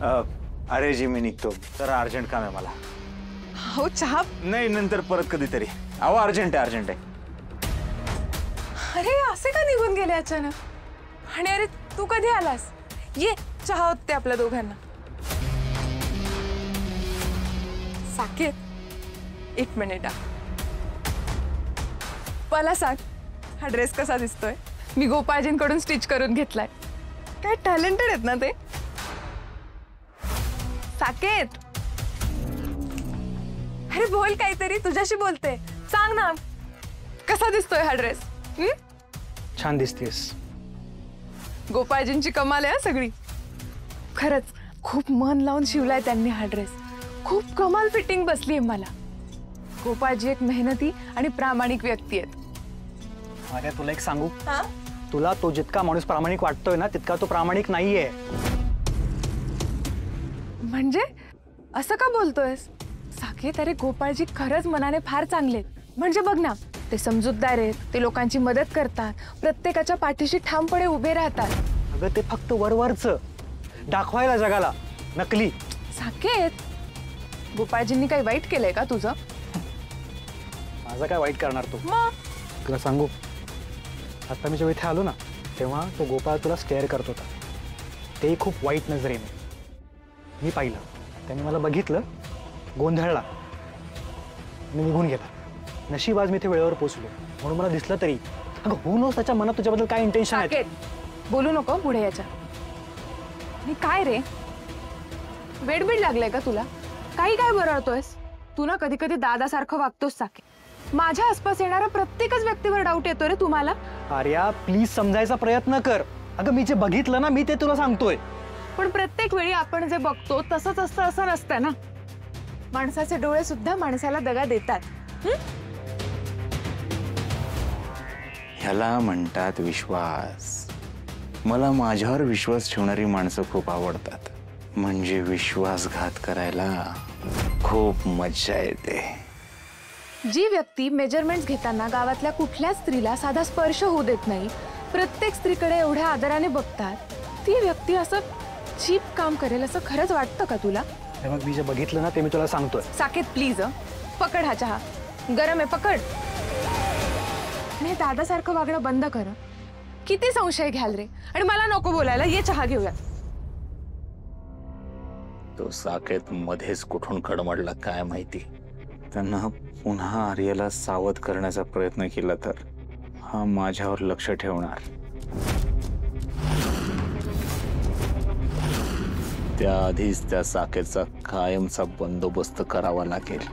अरे जी मी निघतो, तर अर्जंट काम आहे मला. हो चहा. नाही नंतर परत कधीतरी. अहो अर्जंट आहे अर्जंट आहे. अरे असे का निघून गेले अचानक? आणि अरे तू कधी आलास? ये चहा होते आपल्या दोघांना. साकेत एक मिनिट मला सांग, हा ड्रेस कसा दिसतोय? मी गोपाळजींकडून स्टिच करून घेतलाय. काय टॅलेंटेड आहेत ना ते. साकेत अरे बोल काहीतरी, तुझ्याशी बोलते. सांग ना कसा दिसतोय हा ड्रेस? छान दिसतेस. गोपाळजींची कमाल आहे सगळी. खरंच खूप मन लावून शिवलाय त्यांनी हा ड्रेस. खूप कमाल फिटिंग बसली आहे मला. गोपाळजी एक मेहनती आणि प्रामाणिक व्यक्ती आहेत. अरे तुला एक सांगू, तुला तो जितका माणूस प्रामाणिक वाटतोय ना तितका तो प्रामाणिक नाहीये. म्हणजे असं का बोलतोयस? साकेत अरे गोपाळजी खरंच मनाने फार चांगले. म्हणजे बघ ना, ते समजूतदार आहेत, ते लोकांची मदत करतात, प्रत्येकाच्या पाठीशी ठामपणे उभे राहतात. अगं ते फक्त वरवरचं दाखवायला जगाला, नकली. साकेत गोपाळजींनी काही वाईट केलंय का तुझं? माझं काय वाईट करणार तू? मग तुला सांगू, आता मी जेव्हा इथे आलो ना तेव्हा तो गोपाळ तुला स्केअर करत होता. ते खूप वाईट नजरेने मी पाहिलं. त्याने मला बघितलं, गोंधळला, मी निघून गेला. नशीब आज मी इथे वेळेवर पोचलो म्हणून मला दिसलं तरी. अगं होऊ नव्हतं त्याच्या मनात तुझ्याबद्दल काय इंटेन्शन आहे. बोलू नको पुढे याच्या. आणि काय रे, वेडबीड लागलंय का तुला? काही काय बरळतोयस तू ना? कधी कधी दादासारखं वागतोस साकेत. माझ्या आसपास येणाऱ्या प्रत्येकच व्यक्तीवर डाऊट येतो रे तुम्हाला. आर्या प्लीज समजायचा प्रयत्न कर. अगं मी जे बघितलं ना मी ते तुला सांगतोय. पण प्रत्येक वेळी आपण जे बघतो तसंच असतं असं नसतं ना. माणसाचे डोळे सुद्धा माणसाला दगा देतात. ह्याला म्हणतात विश्वास. मला माझ्यावर विश्वास ठेवणारी माणसं खूप आवडतात. म्हणजे विश्वासघात करायला खूप मजा येते. जी व्यक्ती मेजरमेंट्स घेताना गावातल्या कुठल्याच स्त्रीला साधा स्पर्श होऊ देत नाही, प्रत्येक स्त्रीकडे एवढ्या आदराने बघतात, ती व्यक्ती असं चीप काम करेल असं खरंच वाटतं का तुला? मग मी जे बघितलं ना ते मी तुला सांगतोय. साकेत प्लीज पकड हा चहा, गरम आहे, पकड. आणि दादासारखं वागणं बंद कर. किती संशय घ्याल रे. आणि मला नको बोलायला, ये चहा घेऊया. तो साकेत मध्येच कुठून कडमडला काय माहिती. त्यांना पुन्हा आर्याला सावध करण्याचा प्रयत्न केला तर हा माझ्यावर लक्ष ठेवणार. त्याआधीच त्या साकेतचा कायमचा बंदोबस्त करावा लागेल.